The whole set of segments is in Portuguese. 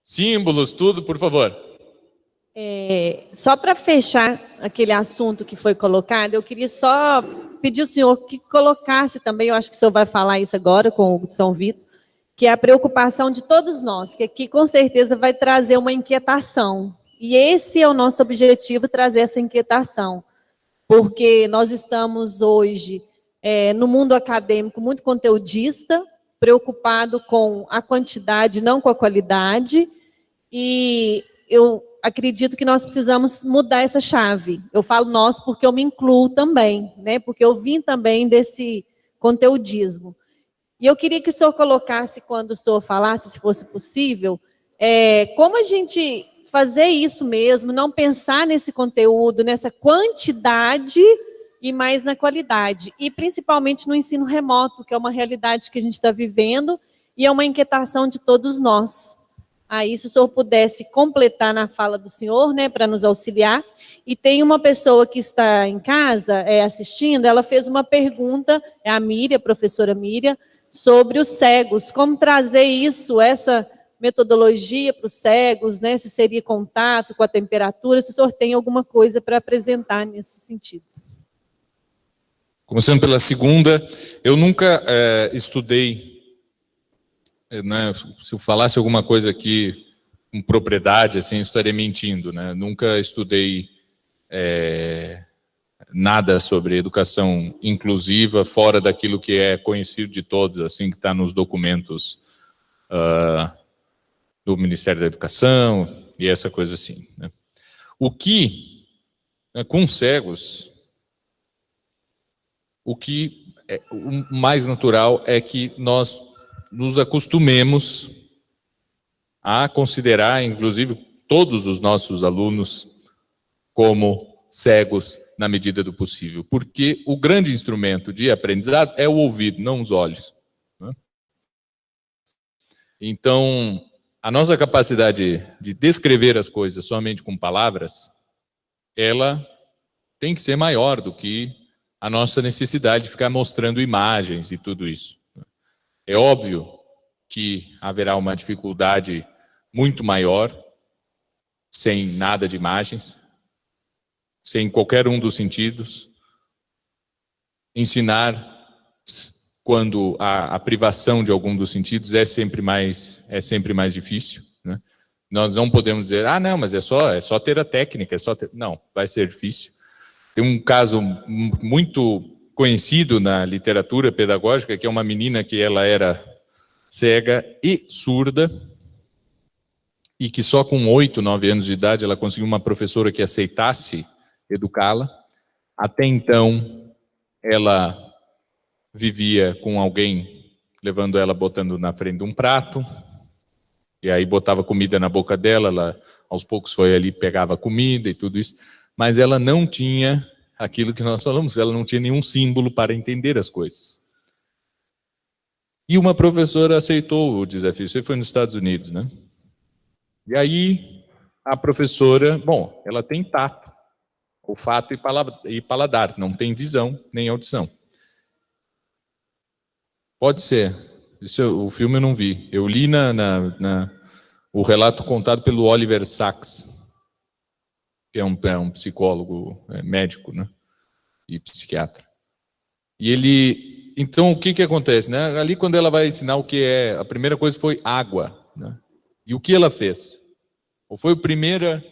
símbolos, tudo, por favor. Só para fechar aquele assunto que foi colocado, eu queria só pedir ao senhor que colocasse também, eu acho que o senhor vai falar isso agora com o São Vito, que é a preocupação de todos nós, que aqui com certeza vai trazer uma inquietação. E esse é o nosso objetivo, trazer essa inquietação. Porque nós estamos hoje no mundo acadêmico muito conteudista, preocupado com a quantidade, não com a qualidade, e eu acredito que nós precisamos mudar essa chave. Eu falo nós porque eu me incluo também, né? Porque eu vim também desse conteudismo. E eu queria que o senhor colocasse, quando o senhor falasse, se fosse possível, como a gente fazer isso mesmo, não pensar nesse conteúdo, nessa quantidade e mais na qualidade. E principalmente no ensino remoto, que é uma realidade que a gente está vivendo e é uma inquietação de todos nós. Aí, se o senhor pudesse completar na fala do senhor, né, para nos auxiliar. E tem uma pessoa que está em casa assistindo, ela fez uma pergunta, é a Miriam, a professora Miriam, sobre os cegos, como trazer isso, essa metodologia para os cegos, né, se seria contato com a temperatura, se o senhor tem alguma coisa para apresentar nesse sentido. Começando pela segunda, eu nunca estudei, né, se eu falasse alguma coisa aqui com propriedade, assim, eu estaria mentindo, né? Nunca estudei nada sobre educação inclusiva, fora daquilo que é conhecido de todos, assim, que está nos documentos do Ministério da Educação e essa coisa assim, né? O que, com cegos, o que é o mais natural é que nós nos acostumemos a considerar, inclusive, todos os nossos alunos como cegos na medida do possível, porque o grande instrumento de aprendizado é o ouvido, não os olhos, né? Então, a nossa capacidade de descrever as coisas somente com palavras, ela tem que ser maior do que a nossa necessidade de ficar mostrando imagens e tudo isso. É óbvio que haverá uma dificuldade muito maior sem nada de imagens, sem qualquer um dos sentidos. Ensinar quando a privação de algum dos sentidos é sempre mais difícil, né? Nós não podemos dizer, não, mas é só ter a técnica, não, vai ser difícil. Tem um caso muito conhecido na literatura pedagógica, que é uma menina que ela era cega e surda, e que só com 8, 9 anos de idade ela conseguiu uma professora que aceitasse educá-la. Até então, ela vivia com alguém levando ela, botando na frente de um prato, e aí botava comida na boca dela, ela aos poucos foi ali, pegava comida e tudo isso, mas ela não tinha aquilo que nós falamos, ela não tinha nenhum símbolo para entender as coisas. E uma professora aceitou o desafio, isso foi nos Estados Unidos, né? E aí, a professora, bom, ela tem tato, olfato e paladar, não tem visão nem audição. Pode ser. O filme eu não vi. Eu li o relato contado pelo Oliver Sacks, que é um psicólogo médico, né, e psiquiatra. E ele... Então, o que acontece, né? Ali, quando ela vai ensinar o que é... A primeira coisa foi água, né? E o que ela fez? Ou foi a primeira...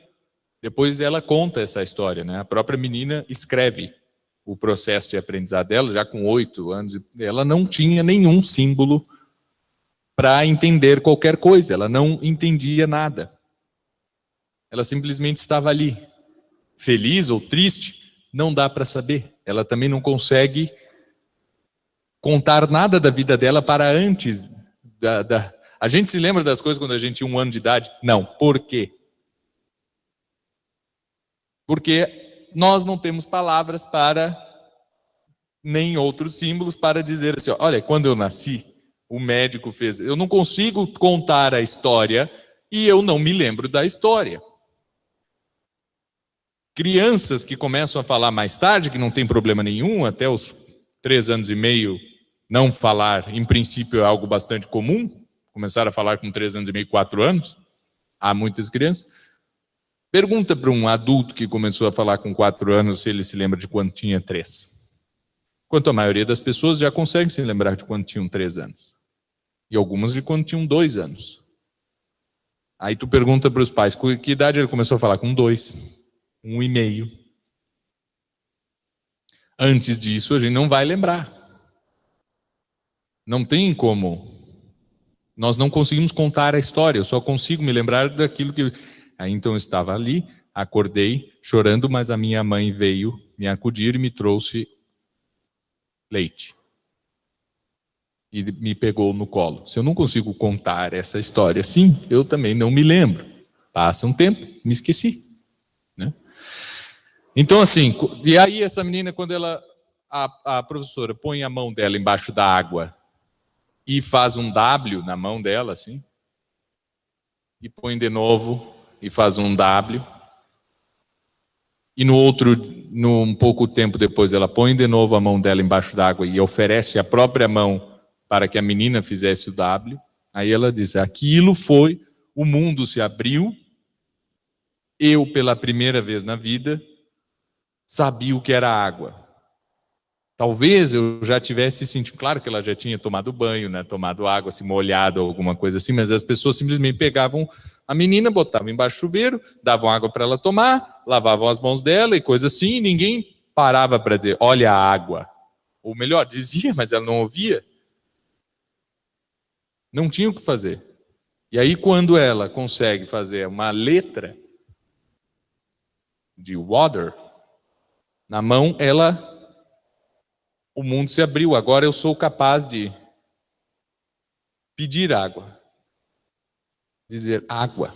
Depois ela conta essa história, né? A própria menina escreve o processo de aprendizado dela, já com 8 anos, ela não tinha nenhum símbolo para entender qualquer coisa, ela não entendia nada. Ela simplesmente estava ali, feliz ou triste, não dá para saber. Ela também não consegue contar nada da vida dela para antes. A gente se lembra das coisas quando a gente tinha 1 ano de idade? Não. Por quê? Porque nós não temos palavras para, nem outros símbolos para dizer assim, olha, quando eu nasci, o médico fez... Eu não consigo contar a história e eu não me lembro da história. Crianças que começam a falar mais tarde, que não tem problema nenhum, até os 3 anos e meio, não falar, em princípio, é algo bastante comum, começar a falar com 3 anos e meio, 4 anos, há muitas crianças. Pergunta para um adulto que começou a falar com 4 anos se ele se lembra de quando tinha 3. Enquanto a maioria das pessoas já consegue se lembrar de quando tinham 3 anos. E algumas de quando tinham 2 anos. Aí tu pergunta para os pais, com que idade ele começou a falar? Com 2, 1,5. Antes disso, a gente não vai lembrar. Não tem como. Nós não conseguimos contar a história, eu só consigo me lembrar daquilo que... Aí então eu estava ali, acordei chorando, mas a minha mãe veio me acudir e me trouxe leite. E me pegou no colo. Se eu não consigo contar essa história assim, eu também não me lembro. Passa um tempo, me esqueci. Né? Então assim, e aí essa menina, quando a professora põe a mão dela embaixo da água e faz um W na mão dela, assim, e põe de novo e faz um W, e um pouco tempo depois, ela põe de novo a mão dela embaixo d'água e oferece a própria mão para que a menina fizesse o W, aí ela diz, aquilo foi, o mundo se abriu, eu pela primeira vez na vida, sabia o que era água. Talvez eu já tivesse sentido, claro que ela já tinha tomado banho, né, tomado água, se molhado, alguma coisa assim, mas as pessoas simplesmente pegavam a menina, botavam embaixo do chuveiro, davam água para ela tomar, lavavam as mãos dela e coisa assim, e ninguém parava para dizer, olha a água. Ou melhor, dizia, mas ela não ouvia. Não tinha o que fazer. E aí quando ela consegue fazer uma letra de water, na mão o mundo se abriu, agora eu sou capaz de pedir água. Dizer água.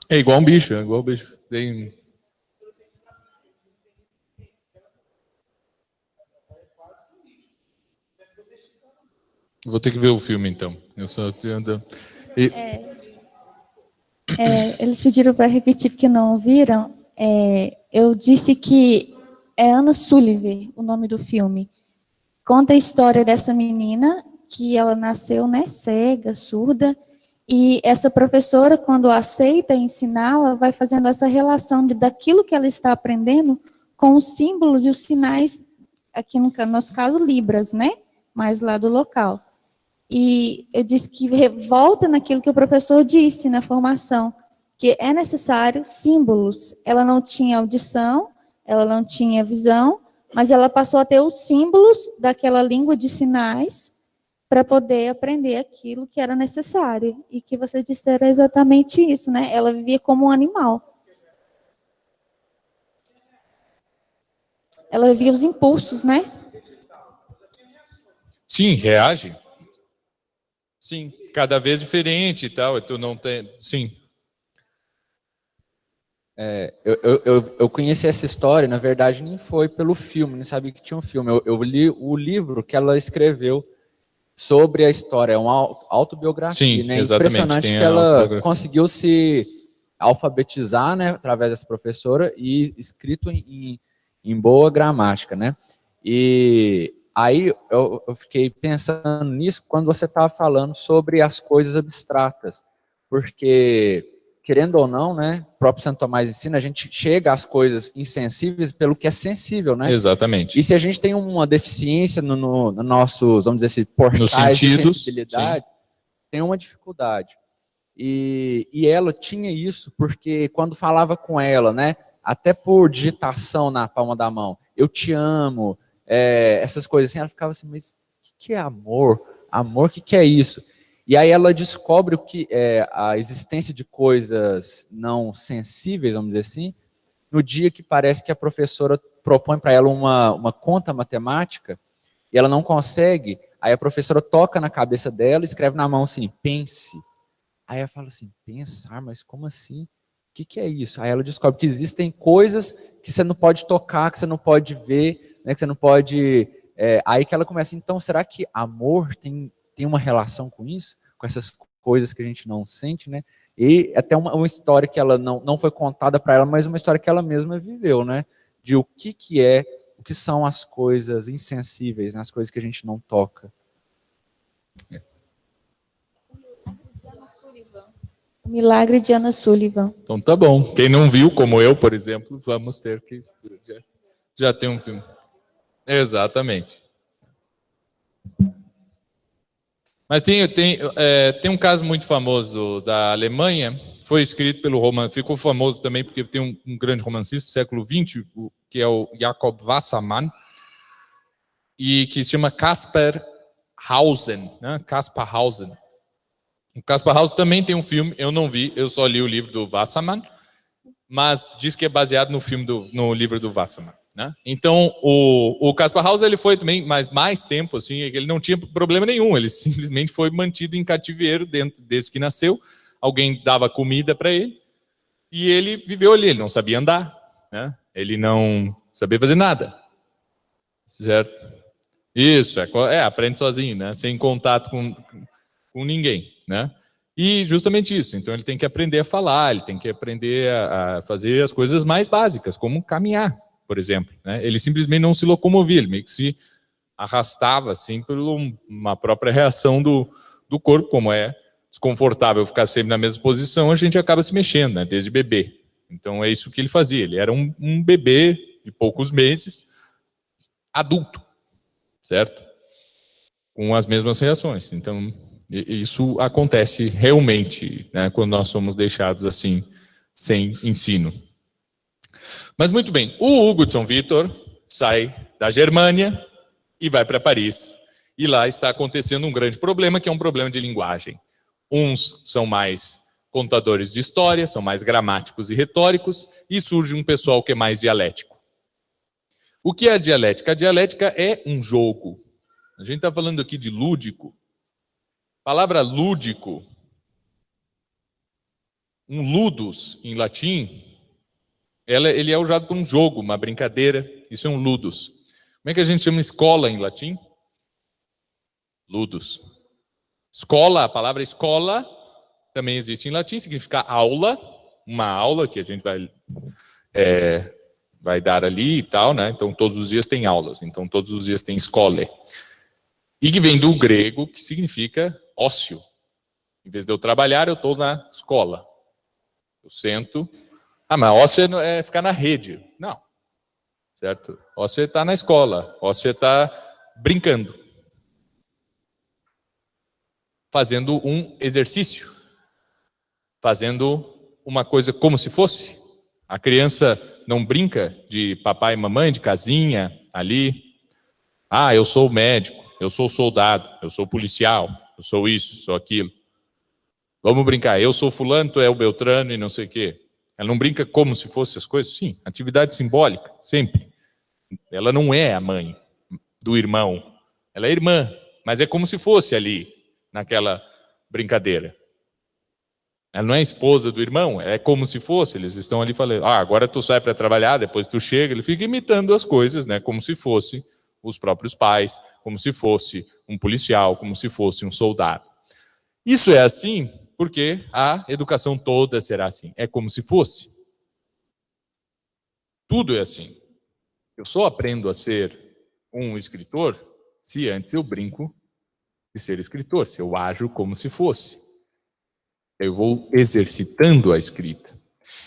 É igual um bicho, é igual um bicho. Tem... Vou ter que ver o filme então. Eu só tento... Eles pediram para repetir porque não ouviram. Eu disse que é Anna Sullivan, o nome do filme. Conta a história dessa menina que ela nasceu, né, cega, surda, e essa professora, quando aceita ensiná-la, vai fazendo essa relação daquilo que ela está aprendendo com os símbolos e os sinais, aqui no nosso caso, Libras, né, mais lá do local. E eu disse que volta naquilo que o professor disse na formação, que é necessário símbolos. Ela não tinha audição, ela não tinha visão, mas ela passou a ter os símbolos daquela língua de sinais para poder aprender aquilo que era necessário. E que vocês disseram exatamente isso, né? Ela vivia como um animal. Ela vivia os impulsos, né? Sim, reage. Sim, cada vez diferente e tal, tu não tem... Sim. Eu conheci essa história, na verdade, nem foi pelo filme, nem sabia que tinha um filme. Eu li o livro que ela escreveu sobre a história, é uma autobiografia, Sim, né? exatamente. Impressionante que ela conseguiu se alfabetizar, né, através dessa professora e escrito em boa gramática, né? E aí eu fiquei pensando nisso quando você estava falando sobre as coisas abstratas, porque, querendo ou não, né, o próprio Santo Tomás ensina, a gente chega às coisas insensíveis pelo que é sensível, né? Exatamente. E se a gente tem uma deficiência no nossos, vamos dizer assim, portais de sensibilidade, sim, tem uma dificuldade. E ela tinha isso porque quando falava com ela, né, até por digitação na palma da mão, eu te amo, essas coisas assim, ela ficava assim, mas o que é amor? Amor, o que é isso? E aí ela descobre o que é a existência de coisas não sensíveis, vamos dizer assim, no dia que parece que a professora propõe para ela uma conta matemática e ela não consegue, aí a professora toca na cabeça dela e escreve na mão assim, pense. Aí ela fala assim, pensar, mas como assim? que é isso? Aí ela descobre que existem coisas que você não pode tocar, que você não pode ver, né, que você não pode... aí que ela começa, então, será que amor tem uma relação com isso? Com essas coisas que a gente não sente, né? E até uma história que ela não foi contada para ela, mas uma história que ela mesma viveu, né? De o que são as coisas insensíveis, né? As coisas que a gente não toca. O Milagre de Anna Sullivan. Então tá bom. Quem não viu, como eu, por exemplo, vamos ter que... Já tem um filme. Exatamente. Mas tem um caso muito famoso da Alemanha, foi escrito pelo ficou famoso também porque tem um grande romancista do século XX, que é o Jakob Wassermann, e que se chama Caspar Hausen, né? Caspar Hausen. O Caspar Hausen também tem um filme, eu não vi, eu só li o livro do Wassermann, mas diz que é baseado no livro do Wassermann, né? Então, o Caspar Hauser, ele foi também mais tempo, assim, ele não tinha problema nenhum, ele simplesmente foi mantido em cativeiro desde que nasceu, alguém dava comida para ele, e ele viveu ali, ele não sabia andar, né? Ele não sabia fazer nada, certo? Isso, aprende sozinho, né? Sem contato com ninguém, né? E justamente isso, então ele tem que aprender a falar, ele tem que aprender a fazer as coisas mais básicas, como caminhar, por exemplo, né? Ele simplesmente não se locomovia, ele meio que se arrastava assim por uma própria reação do corpo, como é desconfortável ficar sempre na mesma posição, a gente acaba se mexendo, né? Desde bebê. Então é isso que ele fazia, ele era um bebê de poucos meses, adulto, certo? Com as mesmas reações, então... Isso acontece realmente, né, quando nós somos deixados assim, sem ensino. Mas muito bem, o Hugo de São Vítor sai da Germânia e vai para Paris. E lá está acontecendo um grande problema, que é um problema de linguagem. Uns são mais contadores de história, são mais gramáticos e retóricos, e surge um pessoal que é mais dialético. O que é a dialética? A dialética é um jogo. A gente está falando aqui de lúdico. A palavra lúdico, um ludus em latim, ele é usado por um jogo, uma brincadeira, isso é um ludus. Como é que a gente chama escola em latim? Ludus. Escola, a palavra escola também existe em latim, significa aula, uma aula que a gente vai dar ali e tal, né? Então todos os dias tem aulas, então todos os dias tem escola. E que vem do grego, que significa ócio. Em vez de eu trabalhar, eu estou na escola. Eu sento. Mas ócio é ficar na rede. Não. Certo? Ócio é estar na escola. Ócio é estar brincando. Fazendo um exercício. Fazendo uma coisa como se fosse. A criança não brinca de papai e mamãe, de casinha, ali. Eu sou médico, eu sou soldado, eu sou policial. Eu sou isso, sou aquilo. Vamos brincar, eu sou fulano, tu é o Beltrano e não sei o quê. Ela não brinca como se fossem as coisas? Sim, atividade simbólica, sempre. Ela não é a mãe do irmão, ela é irmã, mas é como se fosse ali, naquela brincadeira. Ela não é esposa do irmão, é como se fosse, eles estão ali falando, agora tu sai para trabalhar, depois tu chega, ele fica imitando as coisas, né, como se fosse os próprios pais, como se fosse um policial, como se fosse um soldado. Isso é assim porque a educação toda será assim. É como se fosse. Tudo é assim. Eu só aprendo a ser um escritor se antes eu brinco de ser escritor, se eu ajo como se fosse. Eu vou exercitando a escrita.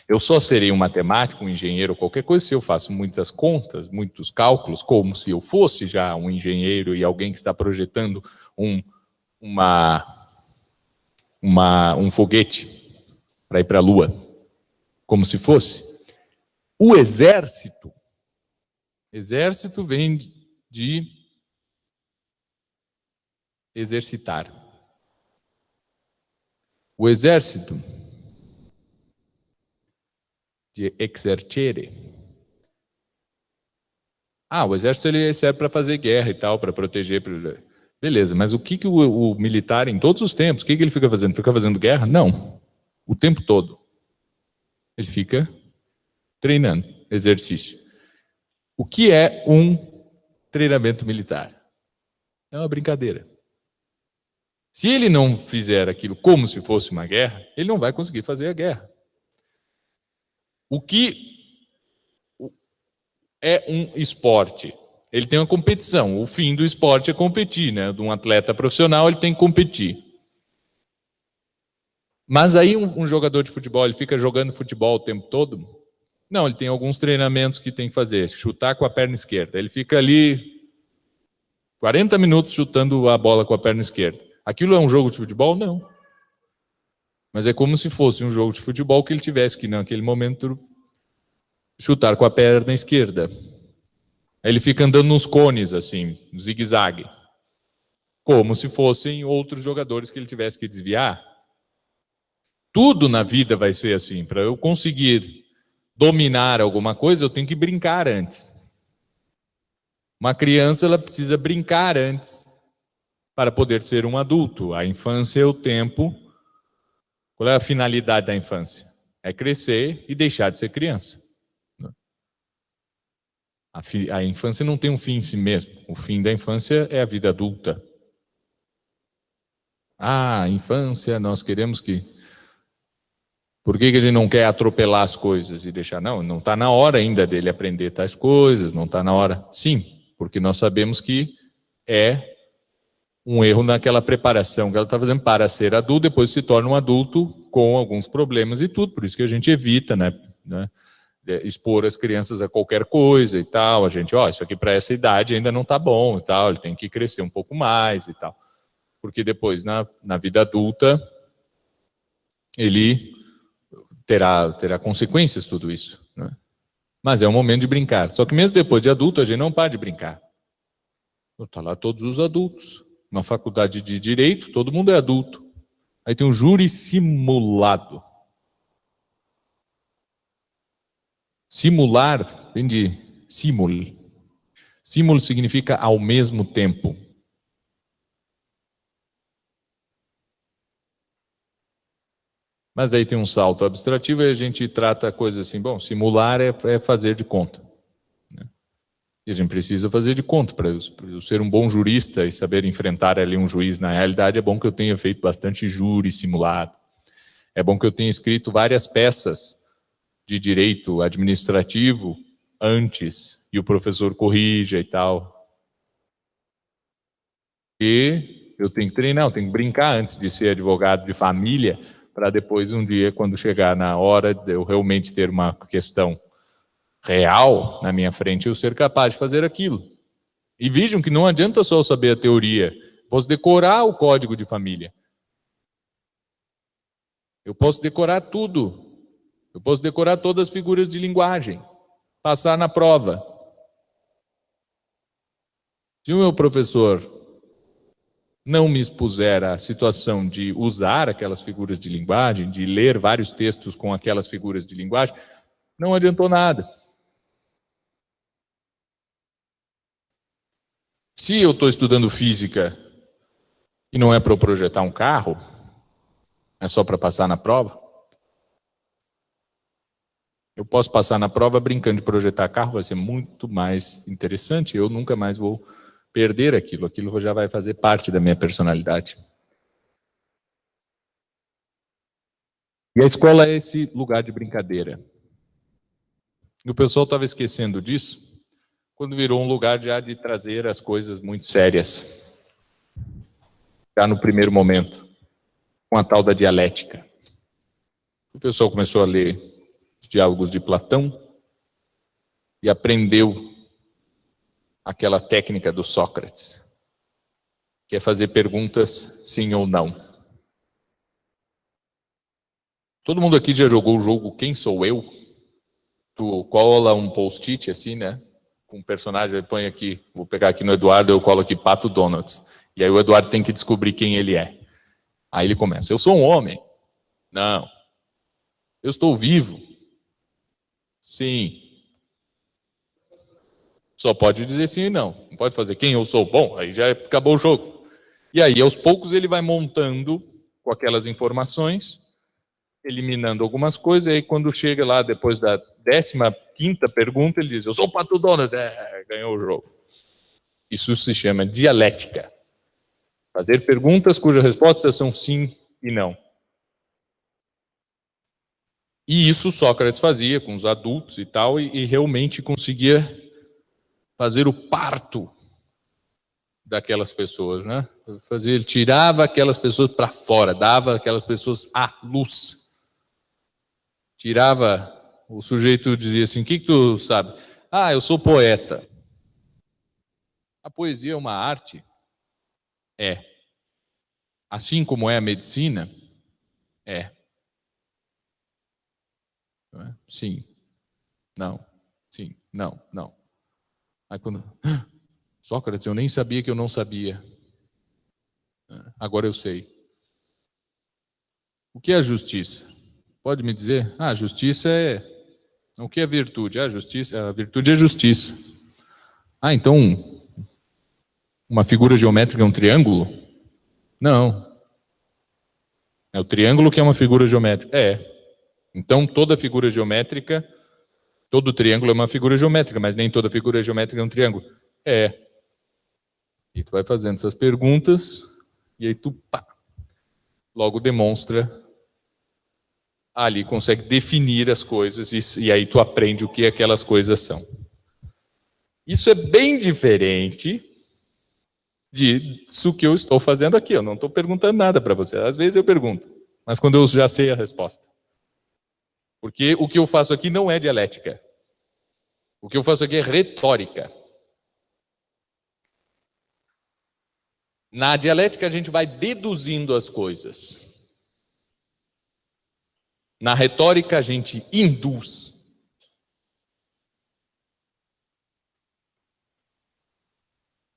Eu só serei um matemático, um engenheiro, qualquer coisa, se eu faço muitas contas, muitos cálculos, como se eu fosse já um engenheiro e alguém que está projetando um foguete para ir para a Lua, como se fosse. O exército vem de exercitar. O exército de exercere. O exército ele serve para fazer guerra e tal, para proteger. Beleza, mas o que o militar, em todos os tempos, o que ele fica fazendo? Fica fazendo guerra? Não. O tempo todo. Ele fica treinando, exercício. O que é um treinamento militar? É uma brincadeira. Se ele não fizer aquilo como se fosse uma guerra, ele não vai conseguir fazer a guerra. O que é um esporte? Ele tem uma competição. O fim do esporte é competir, né? De um atleta profissional, ele tem que competir. Mas aí um jogador de futebol, ele fica jogando futebol o tempo todo? Não, ele tem alguns treinamentos que tem que fazer. Chutar com a perna esquerda. Ele fica ali 40 minutos chutando a bola com a perna esquerda. Aquilo é um jogo de futebol? Não. Mas é como se fosse um jogo de futebol que ele tivesse que, naquele momento, chutar com a perna esquerda. Aí ele fica andando nos cones, assim, zigue-zague. Como se fossem outros jogadores que ele tivesse que desviar. Tudo na vida vai ser assim. Para eu conseguir dominar alguma coisa, eu tenho que brincar antes. Uma criança, ela precisa brincar antes para poder ser um adulto. A infância é o tempo. Qual é a finalidade da infância? É crescer e deixar de ser criança. A infância não tem um fim em si mesmo. O fim da infância é a vida adulta. A infância, nós queremos que... Por que a gente não quer atropelar as coisas e deixar? Não está na hora ainda dele aprender tais coisas, não está na hora. Sim, porque nós sabemos que é um erro naquela preparação que ela está fazendo para ser adulto, depois se torna um adulto com alguns problemas e tudo. Por isso que a gente evita, né, expor as crianças a qualquer coisa e tal. A gente, isso aqui para essa idade ainda não está bom e tal, ele tem que crescer um pouco mais e tal. Porque depois, na vida adulta, ele terá consequências tudo isso, né? Mas é um momento de brincar. Só que mesmo depois de adulto, a gente não para de brincar. Está lá todos os adultos. Na faculdade de Direito, todo mundo é adulto. Aí tem um júri simulado. Simular vem de simul. Simul significa ao mesmo tempo. Mas aí tem um salto abstrativo e a gente trata a coisa assim, bom, simular é fazer de conta. E a gente precisa fazer de conta para eu ser um bom jurista e saber enfrentar ali um juiz. Na realidade, é bom que eu tenha feito bastante júri simulado. É bom que eu tenha escrito várias peças de direito administrativo antes e o professor corrija e tal. E eu tenho que treinar, eu tenho que brincar antes de ser advogado de família, para depois um dia, quando chegar na hora de eu realmente ter uma questão real na minha frente, eu ser capaz de fazer aquilo. E vejam que não adianta só eu saber a teoria, posso decorar o código de família. Eu posso decorar tudo. Eu posso decorar todas as figuras de linguagem, passar na prova. Se o meu professor não me expuser à situação de usar aquelas figuras de linguagem, de ler vários textos com aquelas figuras de linguagem, não adiantou nada. Se eu estou estudando física e não é para eu projetar um carro, é só para passar na prova, eu posso passar na prova brincando de projetar carro, vai ser muito mais interessante, eu nunca mais vou perder aquilo já vai fazer parte da minha personalidade. E a escola é esse lugar de brincadeira. E o pessoal estava esquecendo disso, quando virou um lugar já de trazer as coisas muito sérias. Já no primeiro momento, com a tal da dialética. O pessoal começou a ler os diálogos de Platão e aprendeu aquela técnica do Sócrates, que é fazer perguntas sim ou não. Todo mundo aqui já jogou o jogo Quem Sou Eu? Tu cola um post-it assim, né? Com um personagem, põe aqui, vou pegar aqui no Eduardo, eu colo aqui Pato Donuts. E aí o Eduardo tem que descobrir quem ele é. Aí ele começa, eu sou um homem. Não. Eu estou vivo. Sim. Só pode dizer sim e não. Não pode fazer quem eu sou. Bom, aí já acabou o jogo. E aí, aos poucos, ele vai montando com aquelas informações eliminando algumas coisas, e aí quando chega lá, depois da 15ª pergunta, ele diz, eu sou o Pato Donald, ganhou o jogo. Isso se chama dialética. Fazer perguntas cujas respostas são sim e não. E isso Sócrates fazia com os adultos e tal, e realmente conseguia fazer o parto daquelas pessoas, né? Ele tirava aquelas pessoas para fora, dava aquelas pessoas à luz. Tirava, o sujeito dizia assim, o que tu sabe? Ah, eu sou poeta. A poesia é uma arte? É. Assim como é a medicina? É. Sim. Não. Sim. Não. Não. Aí quando... Sócrates, eu nem sabia que eu não sabia. Agora eu sei. O que é a justiça? Pode me dizer? A justiça é... O que é virtude? A virtude é justiça. Então, uma figura geométrica é um triângulo? Não. É o triângulo que é uma figura geométrica? Então, toda figura geométrica, todo triângulo é uma figura geométrica, mas nem toda figura geométrica é um triângulo. E tu vai fazendo essas perguntas, e aí tu, logo demonstra, ali consegue definir as coisas, e aí tu aprende o que aquelas coisas são. Isso é bem diferente disso que eu estou fazendo aqui. Eu não estou perguntando nada para você. Às vezes eu pergunto, mas quando eu já sei a resposta. Porque o que eu faço aqui não é dialética. O que eu faço aqui é retórica. Na dialética a gente vai deduzindo as coisas. Na retórica a gente induz.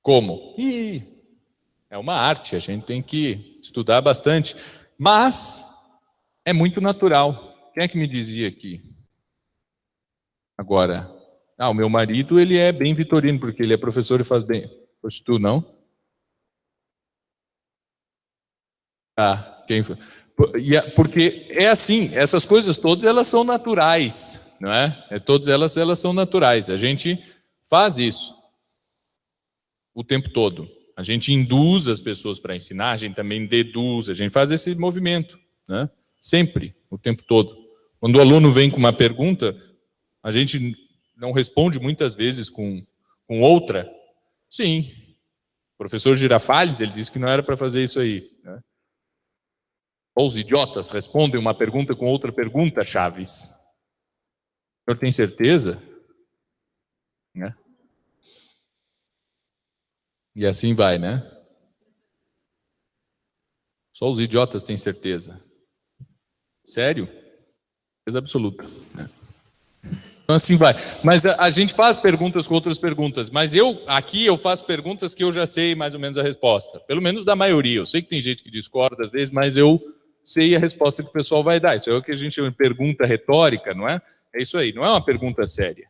Como? É uma arte, a gente tem que estudar bastante. Mas é muito natural. Quem é que me dizia aqui? Agora, o meu marido, ele é bem vitorino, porque ele é professor e faz bem. Poxa, tu não? Porque é assim, essas coisas todas elas são naturais, não é? Todas elas são naturais. A gente faz isso o tempo todo. A gente induz as pessoas para ensinar, a gente também deduz, a gente faz esse movimento, né? Sempre, o tempo todo. Quando o aluno vem com uma pergunta, a gente não responde muitas vezes com outra. Sim, o professor Girafales, ele disse que não era para fazer isso aí, né? Os idiotas respondem uma pergunta com outra pergunta, Chaves. O senhor tem certeza? Né? E assim vai, né? Só os idiotas têm certeza. Sério? Certeza absoluta. Né? Então assim vai. Mas a gente faz perguntas com outras perguntas. Mas aqui eu faço perguntas que eu já sei mais ou menos a resposta. Pelo menos da maioria. Eu sei que tem gente que discorda às vezes, mas eu sei a resposta que o pessoal vai dar. Isso é o que a gente chama de pergunta retórica, não é? É isso aí, não é uma pergunta séria.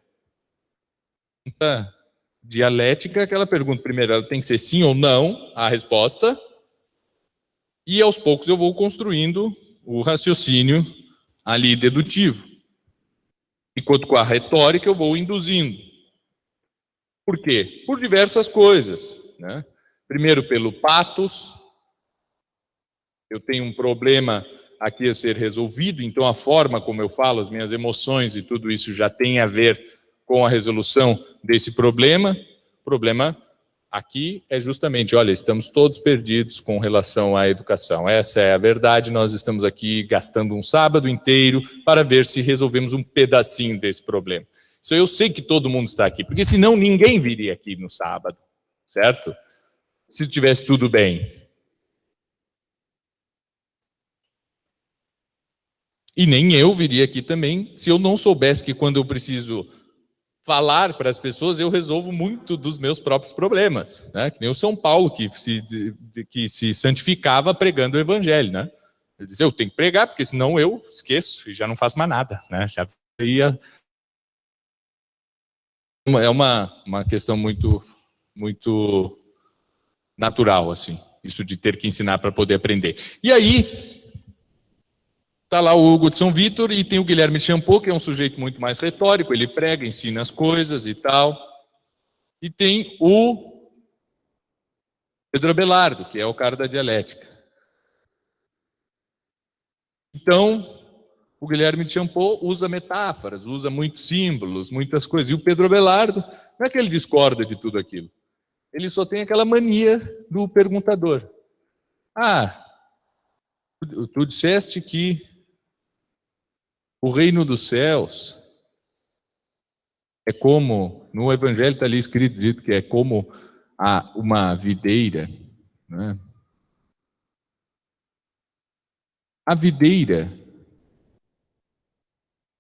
Pergunta dialética, aquela pergunta, primeiro, ela tem que ser sim ou não, a resposta, e aos poucos eu vou construindo o raciocínio ali dedutivo. Enquanto com a retórica eu vou induzindo. Por quê? Por diversas coisas, né? Primeiro, pelo patos. Eu tenho um problema aqui a ser resolvido, então a forma como eu falo, as minhas emoções e tudo isso já tem a ver com a resolução desse problema. O problema aqui é justamente, olha, estamos todos perdidos com relação à educação. Essa é a verdade, nós estamos aqui gastando um sábado inteiro para ver se resolvemos um pedacinho desse problema. Isso eu sei que todo mundo está aqui, porque senão ninguém viria aqui no sábado, certo? Se tivesse tudo bem. E nem eu viria aqui também se eu não soubesse que quando eu preciso falar para as pessoas, eu resolvo muito dos meus próprios problemas, né? Que nem o São Paulo, que se santificava pregando o evangelho, né? Ele dizia, eu tenho que pregar, porque senão eu esqueço e já não faço mais nada, né? Já ia... É uma questão muito natural, assim, isso de ter que ensinar para poder aprender. E aí... Está lá o Hugo de São Vítor e tem o Guilherme de Champeaux, que é um sujeito muito mais retórico, ele prega, ensina as coisas e tal. E tem o Pedro Abelardo, que é o cara da dialética. Então, o Guilherme de Champeaux usa metáforas, usa muitos símbolos, muitas coisas. E o Pedro Abelardo, não é que ele discorda de tudo aquilo. Ele só tem aquela mania do perguntador. Tu disseste que o reino dos céus é como, no Evangelho está ali escrito, dito que é como uma videira, né? A videira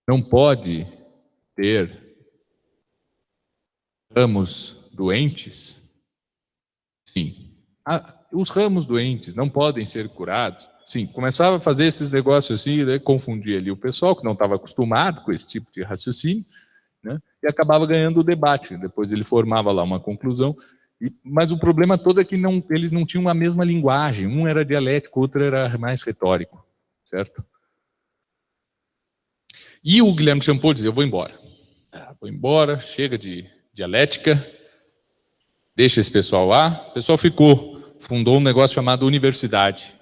não pode ter ramos doentes? Sim. Os ramos doentes não podem ser curados? Sim. Começava a fazer esses negócios assim, né, confundir ali o pessoal que não estava acostumado com esse tipo de raciocínio, né, e acabava ganhando o debate. Depois ele formava lá uma conclusão. Mas o problema todo é que eles não tinham a mesma linguagem. Um era dialético, o outro era mais retórico. Certo? E o Guilherme de Champeaux dizia, eu vou embora, chega de dialética, deixa esse pessoal lá. O pessoal fundou um negócio chamado Universidade,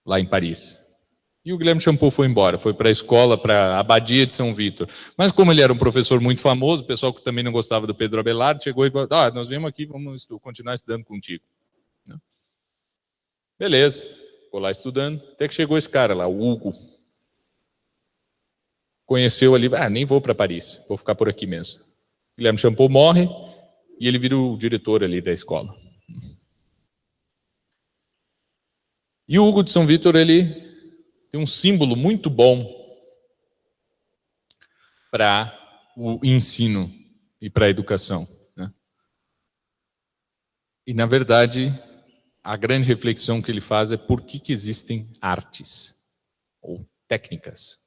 lá em Paris. E o Guilherme de Champeaux foi embora, foi para a escola, para a Abadia de São Vítor. Mas como ele era um professor muito famoso, o pessoal que também não gostava do Pedro Abelardo, chegou e falou, nós viemos aqui, vamos continuar estudando contigo. Beleza. Ficou lá estudando, até que chegou esse cara lá, o Hugo. Conheceu ali, nem vou para Paris, vou ficar por aqui mesmo. Guilherme Champeaux morre e ele vira o diretor ali da escola. E o Hugo de São Vítor, ele tem um símbolo muito bom para o ensino e para a educação, né? E, na verdade, a grande reflexão que ele faz é por que existem artes ou técnicas.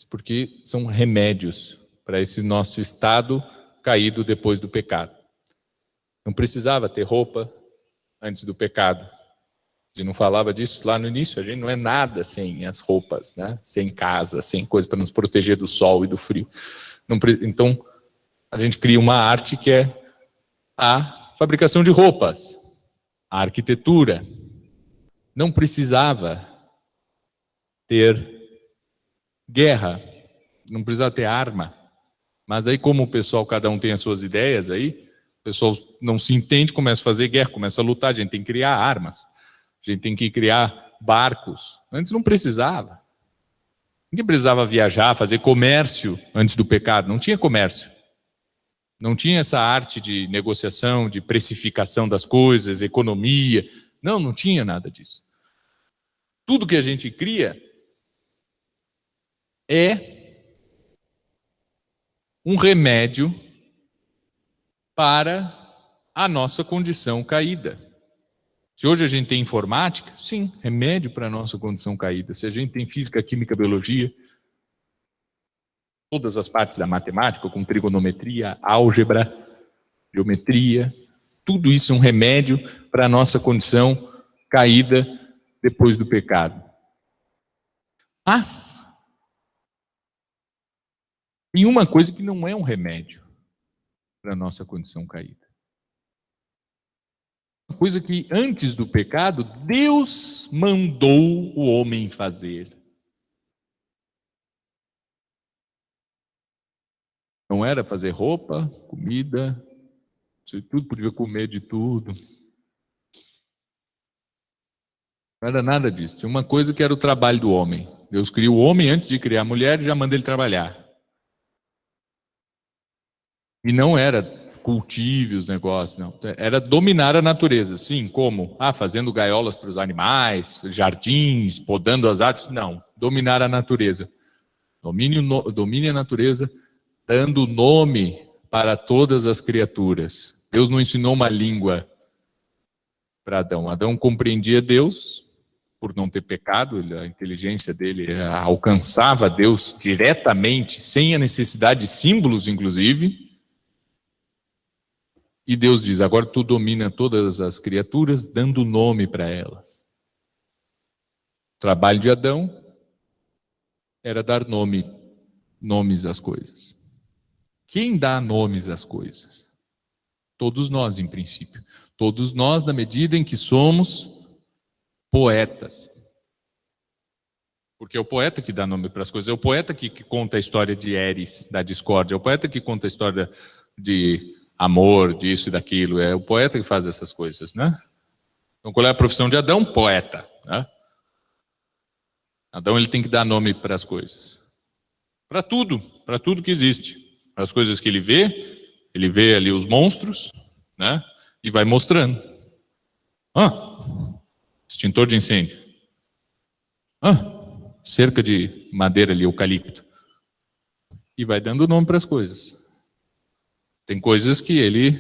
Porque são remédios para esse nosso estado caído depois do pecado. Não precisava ter roupa antes do pecado. A gente não falava disso lá no início, a gente não é nada sem as roupas, né? Sem casa, sem coisa para nos proteger do sol e do frio. Então, a gente cria uma arte que é a fabricação de roupas, a arquitetura. Não precisava ter guerra, não precisava ter arma. Mas aí, como o pessoal, cada um tem as suas ideias aí, o pessoal não se entende, começa a fazer guerra, começa a lutar, a gente tem que criar armas, a gente tem que criar barcos. Antes não precisava. Ninguém precisava viajar, fazer comércio antes do pecado, não tinha comércio. Não tinha essa arte de negociação, de precificação das coisas, economia. Não tinha nada disso. Tudo que a gente cria é um remédio para a nossa condição caída. Se hoje a gente tem informática, sim, remédio para a nossa condição caída. Se a gente tem física, química, biologia, todas as partes da matemática, como trigonometria, álgebra, geometria, tudo isso é um remédio para a nossa condição caída depois do pecado. Mas tem uma coisa que não é um remédio para a nossa condição caída. Uma coisa que antes do pecado, Deus mandou o homem fazer. Não era fazer roupa, comida, isso tudo, podia comer de tudo. Não era nada disso. Tinha uma coisa que era o trabalho do homem. Deus criou o homem antes de criar a mulher e já manda ele trabalhar. E não era cultive os negócios, não. Era dominar a natureza. Sim, como? Fazendo gaiolas para os animais, jardins, podando as árvores. Não, dominar a natureza. Domine a natureza, dando nome para todas as criaturas. Deus não ensinou uma língua para Adão. Adão compreendia Deus por não ter pecado, a inteligência dele alcançava Deus diretamente, sem a necessidade de símbolos, inclusive. E Deus diz, agora tu domina todas as criaturas, dando nome para elas. trabalho de Adão era dar nomes às coisas. Quem dá nomes às coisas? Todos nós, em princípio. Todos nós, na medida em que somos poetas. Porque é o poeta que dá nome para as coisas, é o poeta que conta a história de Eris, da discórdia, é o poeta que conta a história de amor, disso e daquilo, é o poeta que faz essas coisas, né? Então, qual é a profissão de Adão? Poeta, né? Adão, ele tem que dar nome para as coisas. Para tudo que existe. Para as coisas que ele vê ali os monstros, né? E vai mostrando. Extintor de incêndio. Cerca de madeira ali, eucalipto. E vai dando nome para as coisas. Tem coisas que ele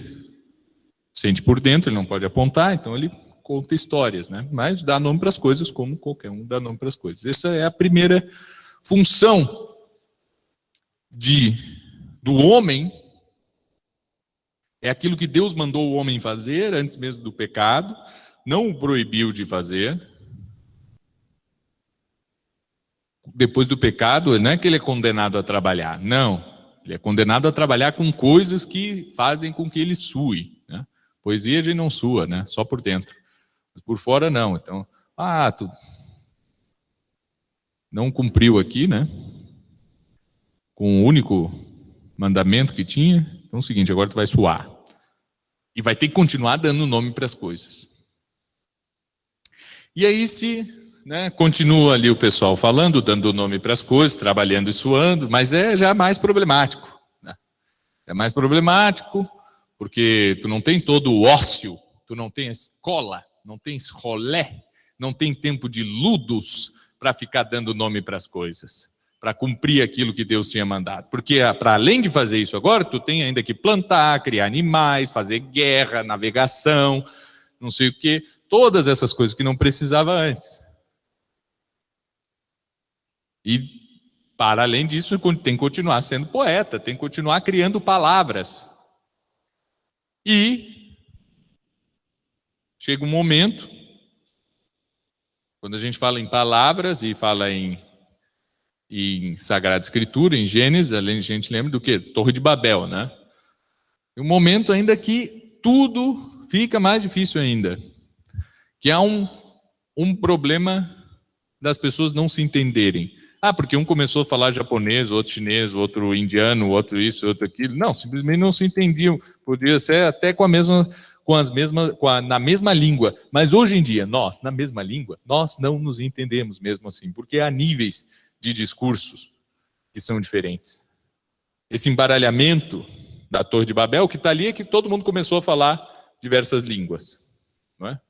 sente por dentro, ele não pode apontar, então ele conta histórias, né? Mas dá nome para as coisas como qualquer um dá nome para as coisas. Essa é a primeira função do homem, é aquilo que Deus mandou o homem fazer antes mesmo do pecado, não o proibiu de fazer. Depois do pecado, não é que ele é condenado a trabalhar, não. Ele é condenado a trabalhar com coisas que fazem com que ele sue, né? Poesia a gente não sua, né? Só por dentro. Por fora não. Então, tu não cumpriu aqui, né? Com o único mandamento que tinha. Então é o seguinte, agora tu vai suar. E vai ter que continuar dando nome para as coisas. E aí continua ali o pessoal falando, dando nome para as coisas, trabalhando e suando, mas é já mais problemático, né? É mais problemático porque tu não tem todo o ócio, tu não tem escola, não tens rolé, não tem tempo de ludos para ficar dando nome para as coisas, para cumprir aquilo que Deus tinha mandado. Porque para além de fazer isso agora, tu tem ainda que plantar, criar animais, fazer guerra, navegação, não sei o quê, todas essas coisas que não precisava antes. E para além disso, tem que continuar sendo poeta, tem que continuar criando palavras. E chega um momento, quando a gente fala em palavras e fala em Sagrada Escritura, em Gênesis, a gente lembra do quê? Torre de Babel, né? E um momento ainda que tudo fica mais difícil ainda. Que há um problema das pessoas não se entenderem. Porque um começou a falar japonês, outro chinês, outro indiano, outro isso, outro aquilo. Não, simplesmente não se entendiam. Podia ser até na mesma língua. Mas hoje em dia, nós, na mesma língua, nós não nos entendemos mesmo assim, porque há níveis de discursos que são diferentes. Esse embaralhamento da Torre de Babel, que está ali, é que todo mundo começou a falar diversas línguas. Não é?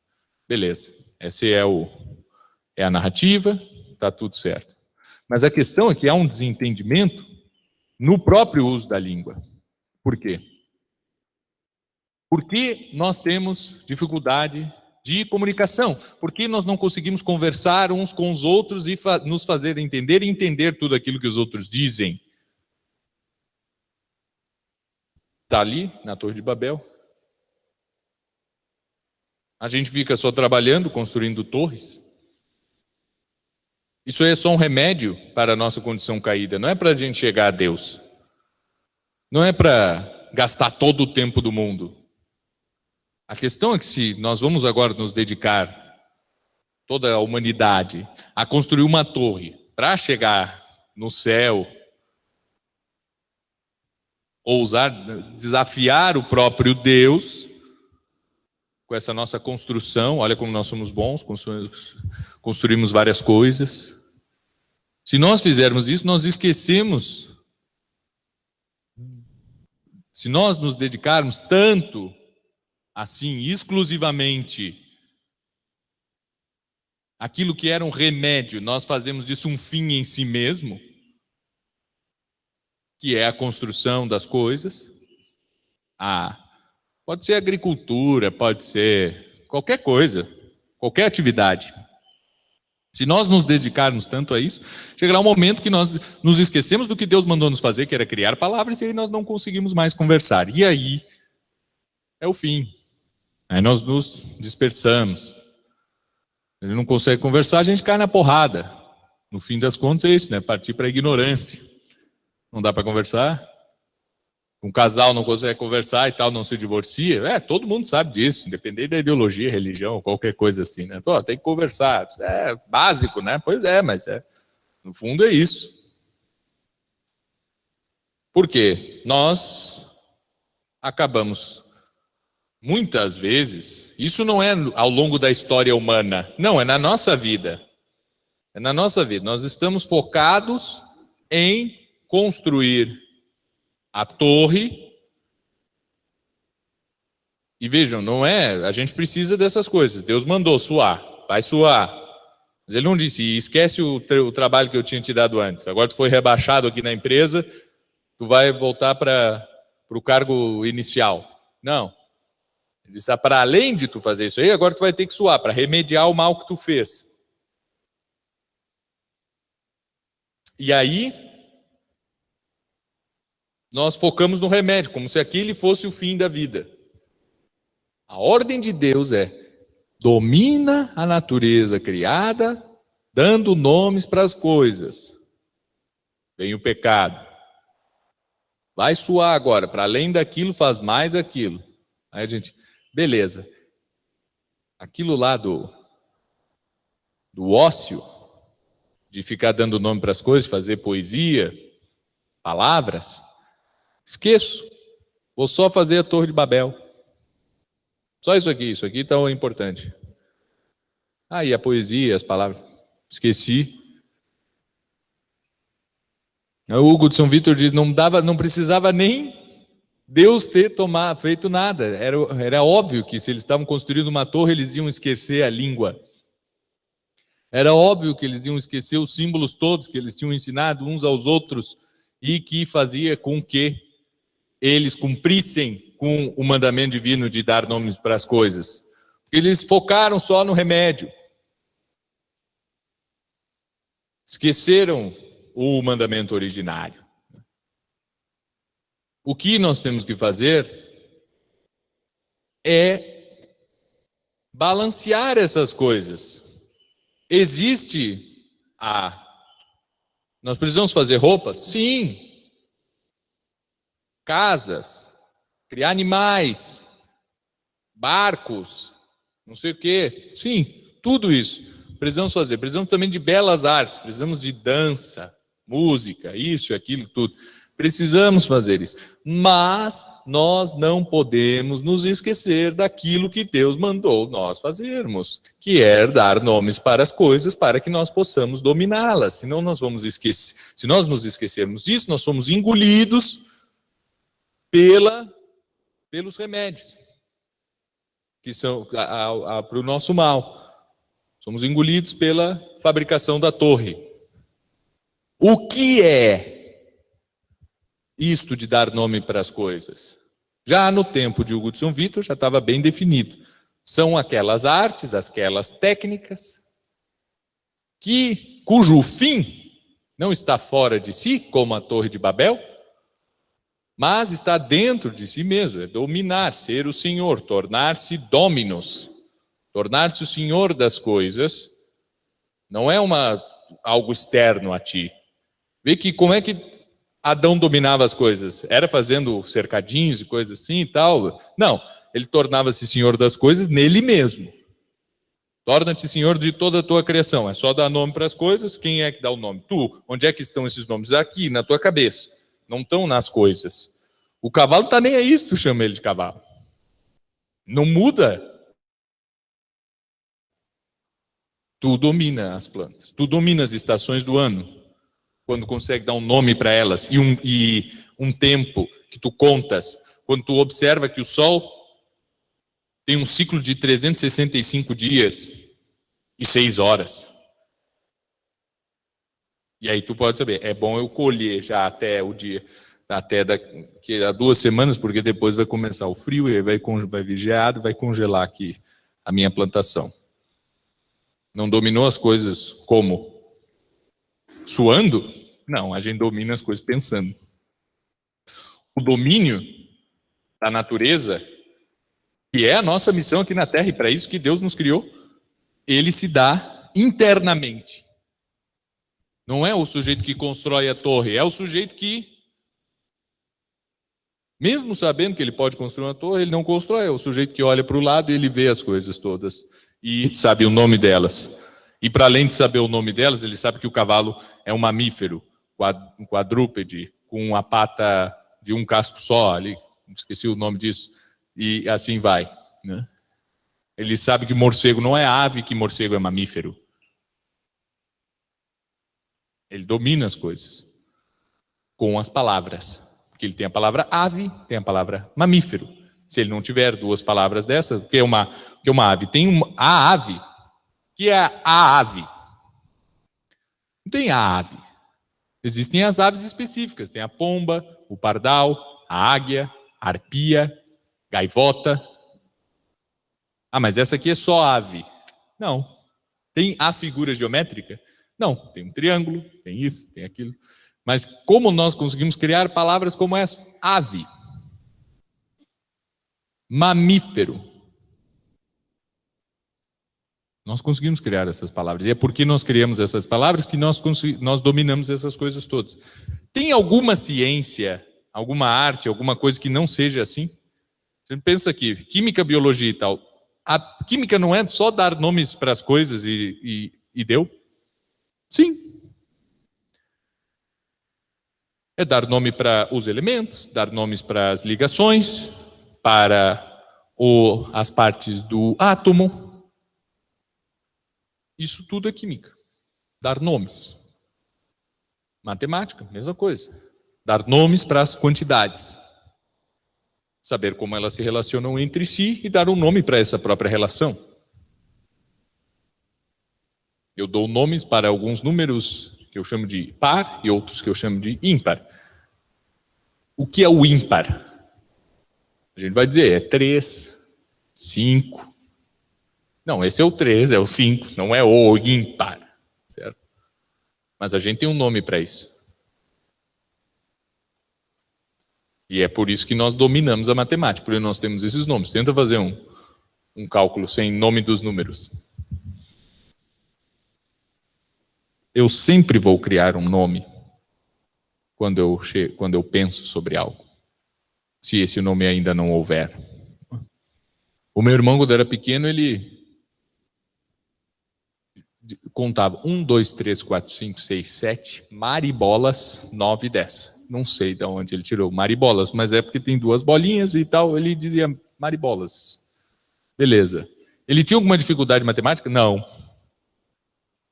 Beleza, essa é a narrativa, está tudo certo. Mas a questão é que há um desentendimento no próprio uso da língua. Por quê? Porque nós temos dificuldade de comunicação. Porque nós não conseguimos conversar uns com os outros e nos fazer entender e entender tudo aquilo que os outros dizem. Está ali, na Torre de Babel. A gente fica só trabalhando, construindo torres. Isso é só um remédio para a nossa condição caída. Não é para a gente chegar a Deus. Não é para gastar todo o tempo do mundo. A questão é que se nós vamos agora nos dedicar, toda a humanidade, a construir uma torre para chegar no céu, ousar desafiar o próprio Deus, com essa nossa construção, olha como nós somos bons, construímos várias coisas. Se nós fizermos isso, nós esquecemos. Se nós nos dedicarmos tanto, assim, exclusivamente, aquilo que era um remédio, nós fazemos disso um fim em si mesmo, que é a construção das coisas. Pode ser agricultura, pode ser qualquer coisa, qualquer atividade. Se nós nos dedicarmos tanto a isso, chegará um momento que nós nos esquecemos do que Deus mandou nos fazer, que era criar palavras, e aí nós não conseguimos mais conversar. E aí é o fim. Aí nós nos dispersamos. Ele não consegue conversar, a gente cai na porrada. No fim das contas é isso, né? Partir para a ignorância. Não dá para conversar. Um casal não consegue conversar e tal, não se divorcia. Todo mundo sabe disso, independente da ideologia, religião, qualquer coisa assim, né? Pô, tem que conversar. É básico, né? Pois é, mas no fundo é isso. Por quê? Nós acabamos, muitas vezes, isso não é ao longo da história humana, não, é na nossa vida. É na nossa vida. Nós estamos focados em construir a torre. E vejam, não é, a gente precisa dessas coisas. Deus mandou suar, vai suar. Mas ele não disse, esquece o trabalho que eu tinha te dado antes. Agora tu foi rebaixado aqui na empresa, tu vai voltar para o cargo inicial. Não. Ele disse, para além de tu fazer isso aí, agora tu vai ter que suar, para remediar o mal que tu fez. E aí, nós focamos no remédio, como se aquele fosse o fim da vida. A ordem de Deus domina a natureza criada, dando nomes para as coisas. Vem o pecado. Vai suar agora, para além daquilo, faz mais aquilo. Aí a gente, beleza. Aquilo lá do ócio, de ficar dando nome para as coisas, fazer poesia, palavras, esqueço. Vou só fazer a Torre de Babel. Só isso aqui então é importante. E a poesia, as palavras, esqueci. O Hugo de São Vítor diz, não precisava nem Deus ter feito nada. Era óbvio que se eles estavam construindo uma torre, eles iam esquecer a língua. Era óbvio que eles iam esquecer os símbolos todos que eles tinham ensinado uns aos outros e que fazia com que eles cumprissem com o mandamento divino de dar nomes para as coisas. Eles focaram só no remédio. Esqueceram o mandamento originário. O que nós temos que fazer é balancear essas coisas. Nós precisamos fazer roupas? Sim. Casas, criar animais, barcos, não sei o quê. Sim, tudo isso precisamos fazer. Precisamos também de belas artes, precisamos de dança, música, isso, aquilo, tudo. Precisamos fazer isso. Mas nós não podemos nos esquecer daquilo que Deus mandou nós fazermos, que é dar nomes para as coisas para que nós possamos dominá-las. Senão nós vamos esquecer. Se nós nos esquecermos disso, nós somos engolidos pelos remédios, que são para o nosso mal. Somos engolidos pela fabricação da torre. O que é isto de dar nome para as coisas? Já no tempo de Hugo de São Vítor já estava bem definido. São aquelas artes, aquelas técnicas, cujo fim não está fora de si, como a Torre de Babel, mas está dentro de si mesmo, é dominar, ser o Senhor, tornar-se dominus, tornar-se o Senhor das coisas, não é algo externo a ti. Vê que como é que Adão dominava as coisas? Era fazendo cercadinhos e coisas assim e tal? Não, ele tornava-se Senhor das coisas nele mesmo. Torna-te Senhor de toda a tua criação, é só dar nome para as coisas. Quem é que dá o nome? Tu. Onde é que estão esses nomes? Aqui, na tua cabeça. Não estão nas coisas. O cavalo está nem aí se tu chama ele de cavalo. Não muda. Tu domina as plantas, tu domina as estações do ano, quando consegue dar um nome para elas e um tempo que tu contas. Quando tu observa que o Sol tem um ciclo de 365 dias e 6 horas. E aí tu pode saber, é bom eu colher já até o dia, até daqui a 2 semanas, porque depois vai começar o frio e vai vir geado, vai congelar aqui a minha plantação. Não dominou as coisas como? Suando? Não, a gente domina as coisas pensando. O domínio da natureza, que é a nossa missão aqui na Terra, e para isso que Deus nos criou. ele se dá internamente. Não é o sujeito que constrói a torre, é o sujeito que, mesmo sabendo que ele pode construir uma torre, ele não constrói. É o sujeito que olha para o lado e ele vê as coisas todas e sabe o nome delas. E para além de saber o nome delas, ele sabe que o cavalo é um mamífero, um quadrúpede, com uma pata de um casco só, ali, esqueci o nome disso, e assim vai, né? Ele sabe que morcego não é ave, que morcego é mamífero. Ele domina as coisas com as palavras. Porque ele tem a palavra ave, tem a palavra mamífero. Se ele não tiver duas palavras dessas, o que é uma ave? Tem a ave, que é a ave. Não tem a ave. Existem as aves específicas. Tem a pomba, o pardal, a águia, a arpia, gaivota. Ah, mas essa aqui é só ave. Não. Tem a figura geométrica? Não. Tem um triângulo, tem isso, tem aquilo. Mas como nós conseguimos criar palavras como essa? Ave. Mamífero. Nós conseguimos criar essas palavras. E é porque nós criamos essas palavras que nós dominamos essas coisas todas. Tem alguma ciência, alguma arte, alguma coisa que não seja assim? Você pensa aqui, química, biologia e tal. A química não é só dar nomes para as coisas e deu? Sim. É dar nome para os elementos, dar nomes para as ligações, para as partes do átomo. Isso tudo é química. Dar nomes. Matemática, mesma coisa. Dar nomes para as quantidades. Saber como elas se relacionam entre si e dar um nome para essa própria relação. Eu dou nomes para alguns números que eu chamo de par e outros que eu chamo de ímpar. O que é o ímpar? A gente vai dizer, é 3, 5. Não, esse é o 3, é o 5, não é o ímpar, certo? Mas a gente tem um nome para isso. E é por isso que nós dominamos a matemática, porque nós temos esses nomes. Tenta fazer um cálculo sem nome dos números. Eu sempre vou criar um nome quando eu penso sobre algo, se esse nome ainda não houver. O meu irmão, quando era pequeno, ele contava 1, 2, 3, 4, 5, 6, 7, maribolas, 9, 10. Não sei de onde ele tirou maribolas, mas é porque tem 2 bolinhas e tal, ele dizia maribolas. Beleza. Ele tinha alguma dificuldade em matemática? Não.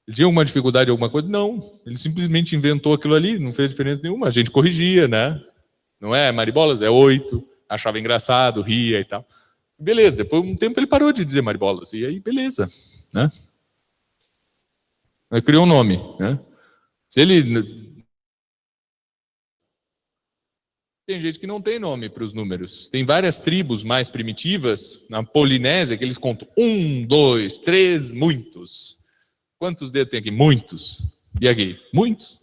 Ele tinha alguma dificuldade em alguma coisa? Não. Ele simplesmente inventou aquilo ali, não fez diferença nenhuma. A gente corrigia, né? Não é maribolas? É 8. Achava engraçado, ria e tal. Beleza, depois de um tempo ele parou de dizer maribolas. E aí, beleza, né? Ele criou um nome, né? Se ele... Tem gente que não tem nome para os números. Tem várias tribos mais primitivas, na Polinésia, que eles contam 1, 2, 3, muitos. Quantos dedos tem aqui? Muitos. E aqui? Muitos.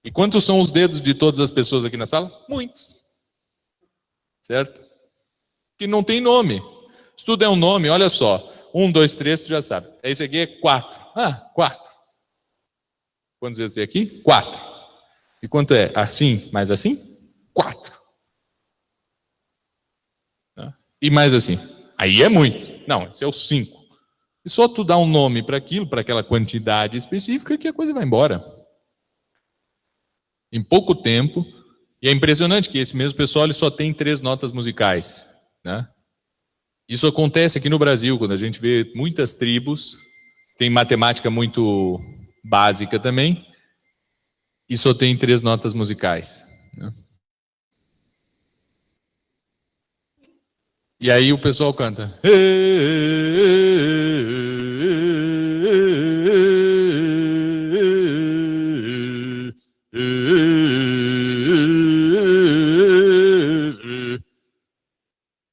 E quantos são os dedos de todas as pessoas aqui na sala? Muitos. Certo? Que não tem nome. Se tudo é um nome, olha só. 1, 2, 3, tu já sabe. Esse aqui é 4. Ah, 4. Quantos dedos tem aqui? 4. E quanto é? Assim, mais assim? 4. E mais assim. Aí é muito. Não, esse é o 5. E só tu dá um nome para aquilo, para aquela quantidade específica, que a coisa vai embora. Em pouco tempo. E é impressionante que esse mesmo pessoal ele só tem 3 notas musicais, né? Isso acontece aqui no Brasil, quando a gente vê muitas tribos, tem matemática muito básica também, e só tem 3 notas musicais, né? E aí o pessoal canta.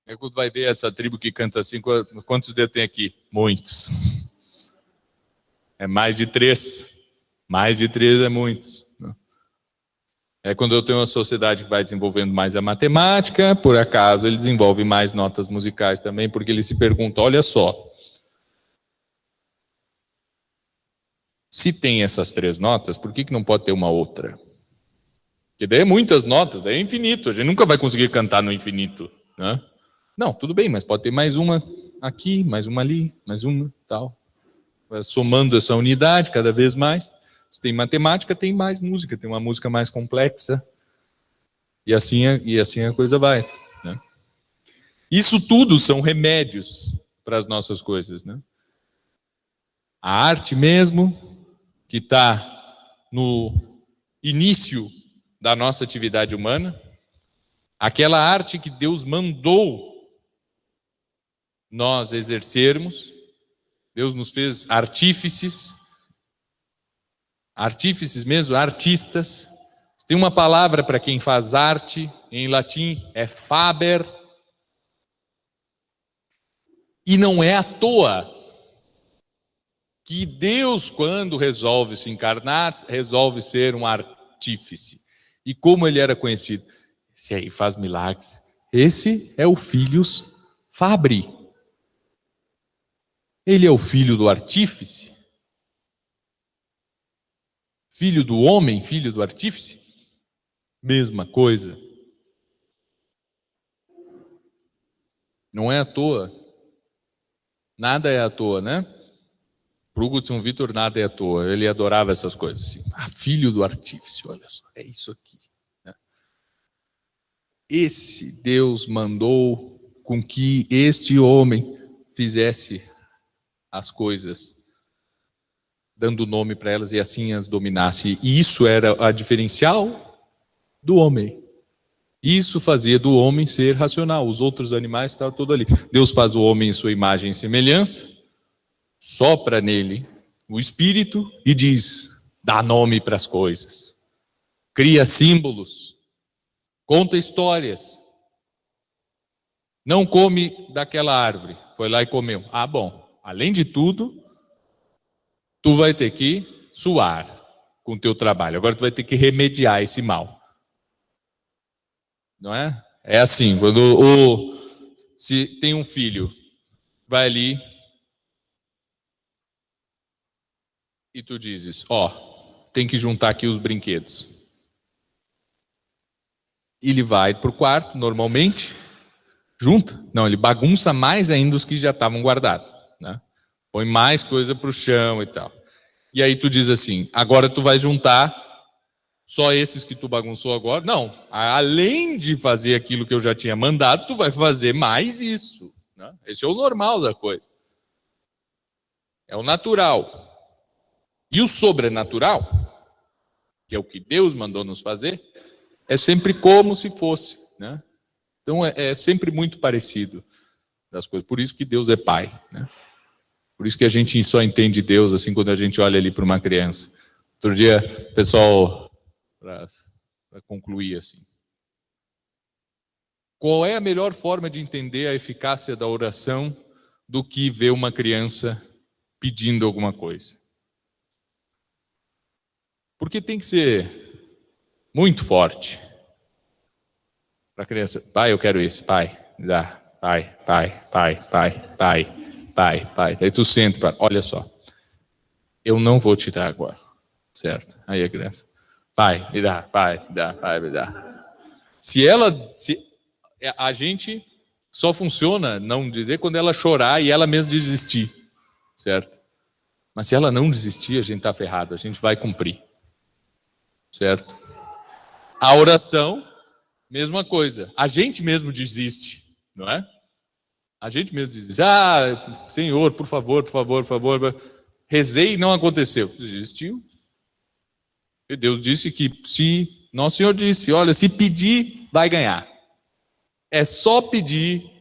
É quando vai ver essa tribo que canta assim, quantos dedos tem aqui? Muitos. É mais de 3. Mais de 3 é muitos. É quando eu tenho uma sociedade que vai desenvolvendo mais a matemática, por acaso ele desenvolve mais notas musicais também, porque ele se pergunta, olha só, Se tem essas 3 notas, por que não pode ter uma outra? Porque daí é muitas notas, daí é infinito. A gente nunca vai conseguir cantar no infinito, né? Não, tudo bem, mas pode ter mais uma aqui, mais uma ali, mais uma, tal. Vai somando essa unidade cada vez mais. Se tem matemática, tem mais música, tem uma música mais complexa. E assim a coisa vai, né? Isso tudo são remédios para as nossas coisas, né? A arte mesmo, que está no início da nossa atividade humana, aquela arte que Deus mandou nós exercermos, Deus nos fez artífices mesmo, artistas. Tem uma palavra para quem faz arte, em latim é faber, e não é à toa que Deus, quando resolve se encarnar, resolve ser um artífice. E como ele era conhecido? Esse aí faz milagres. Esse é o Filhos Fabri. Ele é o filho do artífice? Filho do homem, filho do artífice? Mesma coisa. Não é à toa. Nada é à toa, né? Para o Hugo de São Vítor, nada é à toa. Ele adorava essas coisas. Assim. Filho do artífice, olha só, é isso aqui. Né? Esse Deus mandou com que este homem fizesse as coisas, dando nome para elas e assim as dominasse. E isso era a diferencial do homem. Isso fazia do homem ser racional. Os outros animais estavam todos ali. Deus faz o homem em sua imagem e semelhança, sopra nele o espírito e diz, dá nome para as coisas, cria símbolos, conta histórias. Não come daquela árvore, foi lá e comeu. Ah, bom, além de tudo, tu vai ter que suar com o teu trabalho. Agora tu vai ter que remediar esse mal. Não é? É assim, se tem um filho, vai ali e tu dizes, tem que juntar aqui os brinquedos. Ele vai para o quarto, normalmente, junta. Não, ele bagunça mais ainda os que já estavam guardados, né? Põe mais coisa para o chão e tal. E aí tu diz assim, agora tu vai juntar só esses que tu bagunçou agora? Não, além de fazer aquilo que eu já tinha mandado, tu vai fazer mais isso, né? Esse é o normal da coisa. É o natural. E o sobrenatural, que é o que Deus mandou nos fazer, é sempre como se fosse, né? Então é sempre muito parecido das coisas. Por isso que Deus é Pai, né? Por isso que a gente só entende Deus assim quando a gente olha ali para uma criança. Outro dia, pessoal, para concluir assim. Qual é a melhor forma de entender a eficácia da oração do que ver uma criança pedindo alguma coisa? Porque tem que ser muito forte para a criança. Pai, eu quero isso. Pai, me dá. Pai. Aí tu senta, olha só. Eu não vou te dar agora. Certo? Aí a criança. Pai, me dá. Pai, me dá. Se a gente só funciona não dizer quando ela chorar e ela mesma desistir. Certo? Mas se ela não desistir, a gente está ferrado. A gente vai cumprir. Certo? A oração, mesma coisa. A gente mesmo desiste, não é? A gente mesmo diz, Senhor, por favor. Rezei e não aconteceu. Desistiu. E Deus disse que Nosso Senhor disse, olha, se pedir, vai ganhar. É só pedir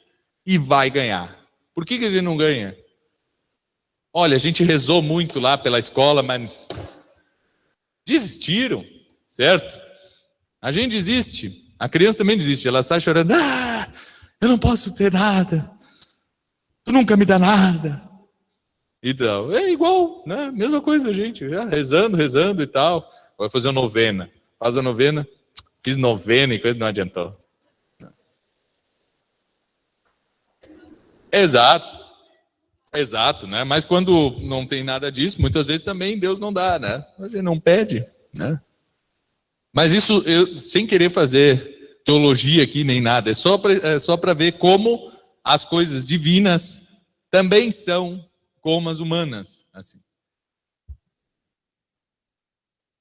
e vai ganhar. Por que a gente não ganha? Olha, a gente rezou muito lá pela escola, mas desistiram. Certo? A gente desiste. A criança também desiste. Ela sai chorando. Eu não posso ter nada. Tu nunca me dá nada. Então, é igual, né? Mesma coisa a gente. Já rezando e tal. Vai fazer uma novena. Faz a novena. Fiz novena e coisa não adiantou. Exato. Exato, né? Mas quando não tem nada disso, muitas vezes também Deus não dá, né? A gente não pede, né? Mas isso, eu, sem querer fazer teologia aqui nem nada, é só para ver como as coisas divinas também são como as humanas, assim.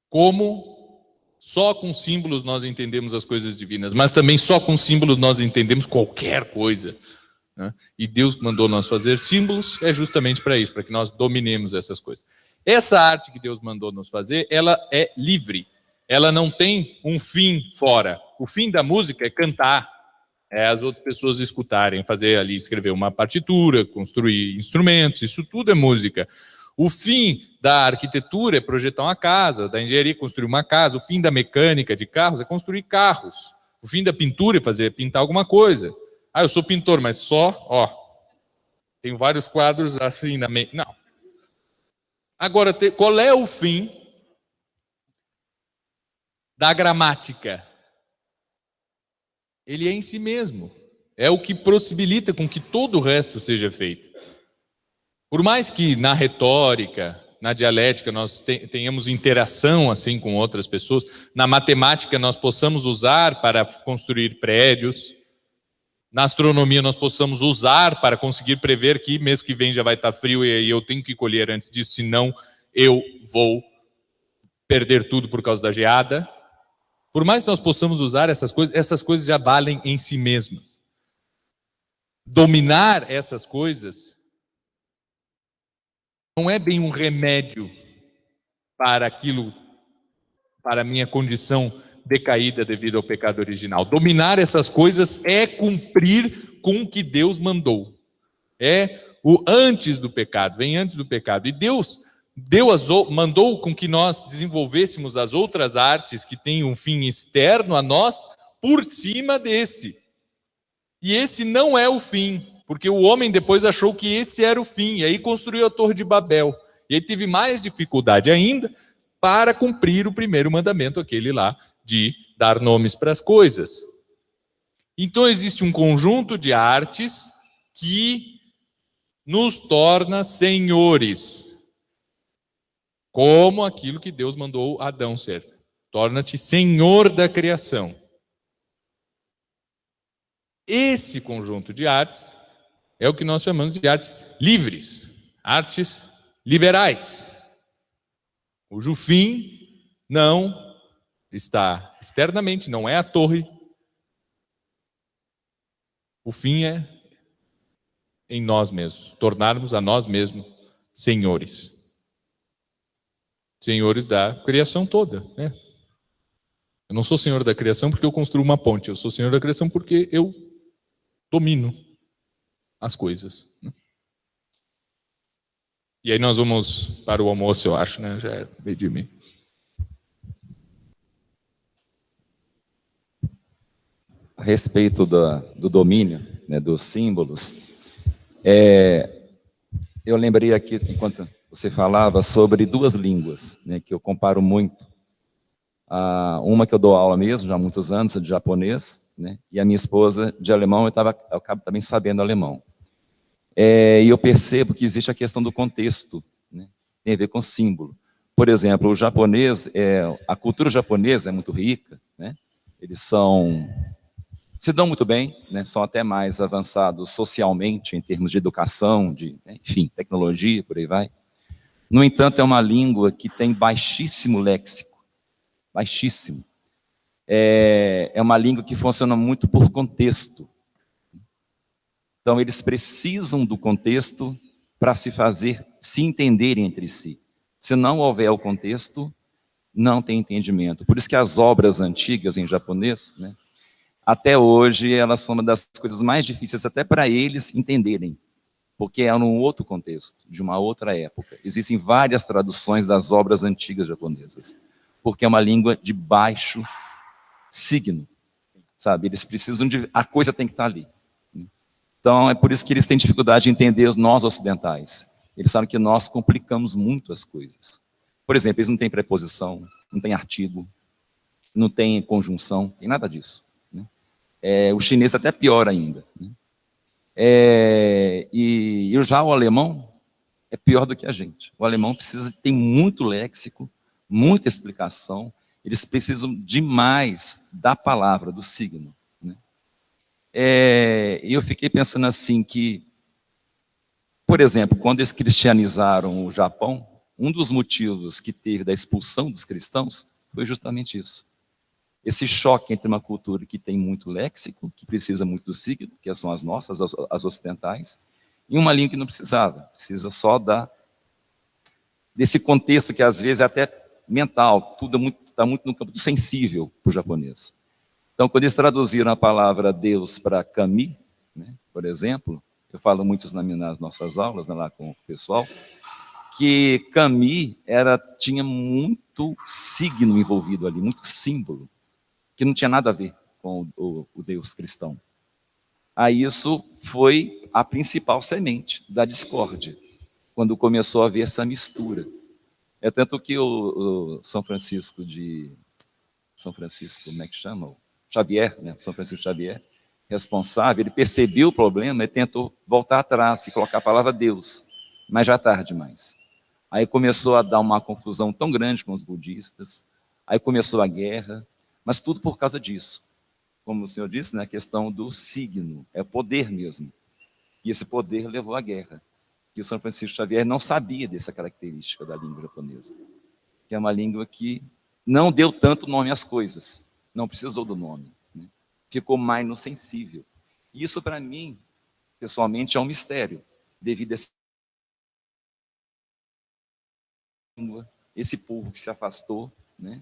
Como só com símbolos nós entendemos as coisas divinas, mas também só com símbolos nós entendemos qualquer coisa, né? E Deus mandou nós fazer símbolos é justamente para isso, para que nós dominemos essas coisas. Essa arte que Deus mandou nos fazer, ela é livre. Ela não tem um fim fora. O fim da música é cantar, é as outras pessoas escutarem, fazer ali, escrever uma partitura, construir instrumentos, isso tudo é música. O fim da arquitetura é projetar uma casa, da engenharia é construir uma casa, o fim da mecânica de carros é construir carros. O fim da pintura é pintar alguma coisa. Ah, eu sou pintor, mas só, tenho vários quadros assim na mente. Não. Agora, qual é o fim da gramática? Ele é em si mesmo. É o que possibilita com que todo o resto seja feito. Por mais que na retórica, na dialética, nós tenhamos interação assim com outras pessoas, na matemática nós possamos usar para construir prédios, na astronomia nós possamos usar para conseguir prever que mês que vem já vai estar frio e aí eu tenho que colher antes disso, senão eu vou perder tudo por causa da geada. Por mais que nós possamos usar essas coisas já valem em si mesmas. Dominar essas coisas não é bem um remédio para aquilo, para a minha condição decaída devido ao pecado original. Dominar essas coisas é cumprir com o que Deus mandou. É o antes do pecado, vem antes do pecado. E Deus mandou com que nós desenvolvêssemos as outras artes que têm um fim externo a nós por cima desse. E esse não é o fim, porque o homem depois achou que esse era o fim, e aí construiu a Torre de Babel. E aí teve mais dificuldade ainda para cumprir o primeiro mandamento, aquele lá de dar nomes para as coisas. Então existe um conjunto de artes que nos torna senhores, como aquilo que Deus mandou Adão ser. Torna-te senhor da criação. Esse conjunto de artes é o que nós chamamos de artes livres, artes liberais, cujo fim não está externamente, não é a torre. O fim é em nós mesmos, tornarmos a nós mesmos senhores. Senhores da criação toda, né? Eu não sou senhor da criação porque eu construo uma ponte, eu sou senhor da criação porque eu domino as coisas. E aí nós vamos para o almoço, eu acho, né? Já é meio de mim. A respeito do domínio, né, dos símbolos, eu lembrei aqui, enquanto você falava, sobre duas línguas, né, que eu comparo muito. Uma que eu dou aula mesmo, já há muitos anos, de japonês, né, e a minha esposa de alemão, eu acabo também sabendo alemão. E eu percebo que existe a questão do contexto, né, tem a ver com símbolo. Por exemplo, o japonês, a cultura japonesa é muito rica, né, eles se dão muito bem, né, são até mais avançados socialmente, em termos de educação, enfim, tecnologia, por aí vai. No entanto, é uma língua que tem baixíssimo léxico, baixíssimo. É uma língua que funciona muito por contexto. Então, eles precisam do contexto para se entenderem entre si. Se não houver o contexto, não tem entendimento. Por isso que as obras antigas em japonês, né, até hoje, elas são uma das coisas mais difíceis até para eles entenderem, porque é num outro contexto, de uma outra época. Existem várias traduções das obras antigas japonesas, porque é uma língua de baixo signo, sabe? Eles precisam a coisa tem que estar ali. Então, é por isso que eles têm dificuldade de entender nós ocidentais. Eles sabem que nós complicamos muito as coisas. Por exemplo, eles não têm preposição, não têm artigo, não têm conjunção, tem nada disso. O chinês é até pior ainda. E já o alemão é pior do que a gente. O alemão tem muito léxico, muita explicação, eles precisam demais da palavra, do signo. Né? E eu fiquei pensando assim que, por exemplo, quando eles cristianizaram o Japão, um dos motivos que teve da expulsão dos cristãos foi justamente isso. Esse choque entre uma cultura que tem muito léxico, que precisa muito do signo, que são as nossas, as ocidentais, e uma língua que não precisava, precisa só desse contexto que às vezes é até mental, tudo está muito no campo do sensível para o japonês. Então, quando eles traduziram a palavra Deus para kami, né, por exemplo, eu falo muito nas nossas aulas, né, lá com o pessoal, que kami tinha muito signo envolvido ali, muito símbolo, que não tinha nada a ver com o Deus cristão. Aí isso foi a principal semente da discórdia, quando começou a haver essa mistura. É tanto que o São Francisco, como é que chama? Xavier, né? São Francisco Xavier, responsável, ele percebeu o problema e tentou voltar atrás e colocar a palavra Deus, mas já tarde demais. Aí começou a dar uma confusão tão grande com os budistas, aí começou a guerra, mas tudo por causa disso. Como o senhor disse, né, a questão do signo, é poder mesmo. E esse poder levou à guerra. E o São Francisco Xavier não sabia dessa característica da língua japonesa, que é uma língua que não deu tanto nome às coisas, não precisou do nome, né? Ficou mais no sensível. E isso, para mim, pessoalmente, é um mistério, devido a esse povo que se afastou, né,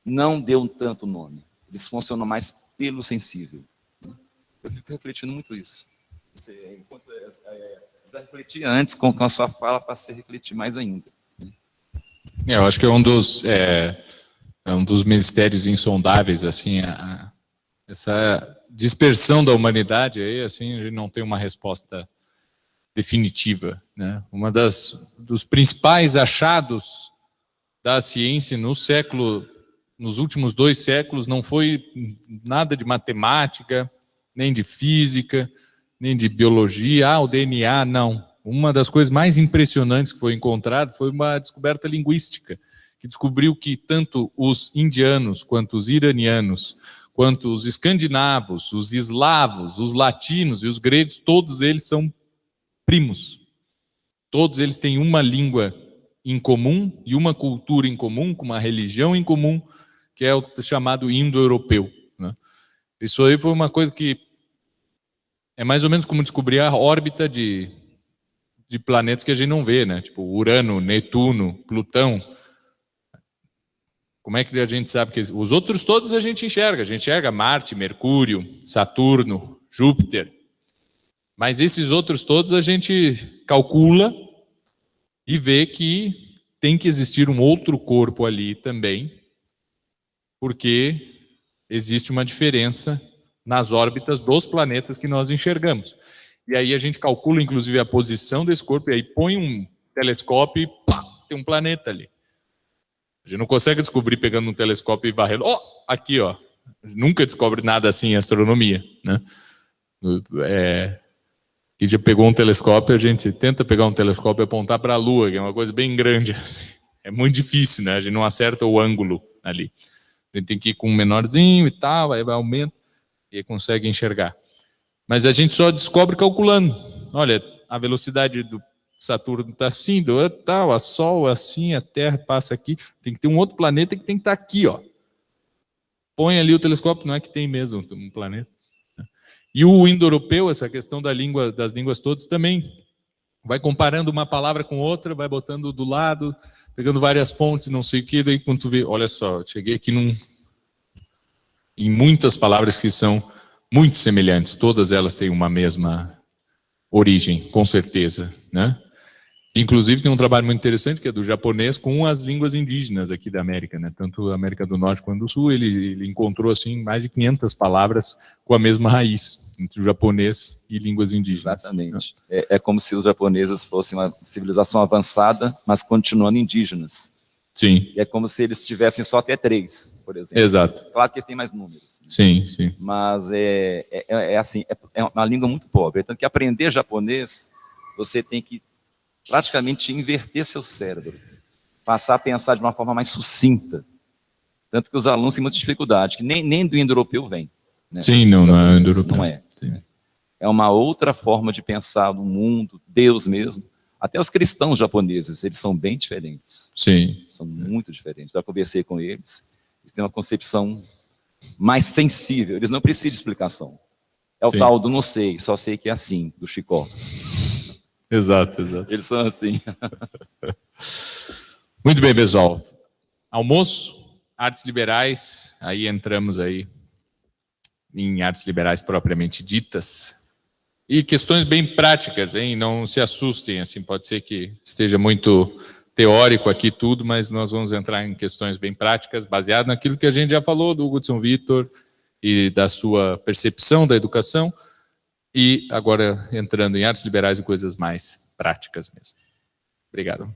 não deu tanto nome. Eles funcionam mais pelo sensível. Né? Eu fico refletindo muito isso. Já refleti antes com a sua fala, passei a refletir mais ainda. Né? Eu acho que é um dos mistérios insondáveis, assim, essa dispersão da humanidade aí, assim, a gente não tem uma resposta definitiva, né? Dos principais achados da ciência nos últimos 2 séculos não foi nada de matemática, nem de física, nem de biologia, o DNA, não. Uma das coisas mais impressionantes que foi encontrada foi uma descoberta linguística, que descobriu que tanto os indianos, quanto os iranianos, quanto os escandinavos, os eslavos, os latinos e os gregos, todos eles são primos. Todos eles têm uma língua em comum e uma cultura em comum, com uma religião em comum, que é o chamado indo-europeu. Né? Isso aí foi uma coisa que é mais ou menos como descobrir a órbita de planetas que a gente não vê, né? Tipo Urano, Netuno, Plutão. Como é que a gente sabe que os outros todos a gente enxerga Marte, Mercúrio, Saturno, Júpiter. Mas esses outros todos a gente calcula e vê que tem que existir um outro corpo ali também, porque existe uma diferença nas órbitas dos planetas que nós enxergamos. E aí a gente calcula, inclusive, a posição desse corpo, e aí põe um telescópio e pá, tem um planeta ali. A gente não consegue descobrir pegando um telescópio e varrendo. Aqui, ó. A gente nunca descobre nada assim em astronomia, né? Que já pegou um telescópio, a gente tenta pegar um telescópio e apontar para a Lua, que é uma coisa bem grande. Assim. É muito difícil, né? A gente não acerta o ângulo ali. A gente tem que ir com um menorzinho e tal, aí vai aumentando e aí consegue enxergar. Mas a gente só descobre calculando. Olha, a velocidade do Saturno está assim, do tal, a Sol assim, a Terra passa aqui. Tem que ter um outro planeta que tem que estar aqui, ó. Põe ali o telescópio, não é que tem mesmo um planeta. E o indo-europeu, essa questão das línguas todas também, vai comparando uma palavra com outra, vai botando do lado, pegando várias fontes, não sei o que, daí quando tu vê, olha só, cheguei aqui em muitas palavras que são muito semelhantes, todas elas têm uma mesma origem, com certeza, né? Inclusive tem um trabalho muito interessante que é do japonês com as línguas indígenas aqui da América, né? Tanto a América do Norte quanto do Sul, ele encontrou assim mais de 500 palavras com a mesma raiz entre o japonês e línguas indígenas. Exatamente. É como se os japoneses fossem uma civilização avançada, mas continuando indígenas. Sim. E é como se eles tivessem só até 3, por exemplo. Exato. Claro que eles têm mais números. Né? Sim, sim. Mas assim, é uma língua muito pobre. Tanto que aprender japonês, você tem que praticamente inverter seu cérebro, passar a pensar de uma forma mais sucinta. Tanto que os alunos têm muita dificuldade, que nem do indo-europeu vem. Né? Sim, não é indo-europeu. Não é. Sim. É uma outra forma de pensar no mundo, Deus mesmo. Até os cristãos japoneses, eles são bem diferentes. Sim. São muito diferentes. Já conversei com eles, eles têm uma concepção mais sensível, eles não precisam de explicação. É o tal do não sei, só sei que é assim, do Chicó. Exato, exato. Eles são assim. Muito bem, pessoal. Almoço, artes liberais, aí entramos aí em artes liberais propriamente ditas. E questões bem práticas, hein? Não se assustem, assim, pode ser que esteja muito teórico aqui tudo, mas nós vamos entrar em questões bem práticas, baseado naquilo que a gente já falou do Hugo de São Vitor e da sua percepção da educação, e agora entrando em artes liberais e coisas mais práticas mesmo. Obrigado.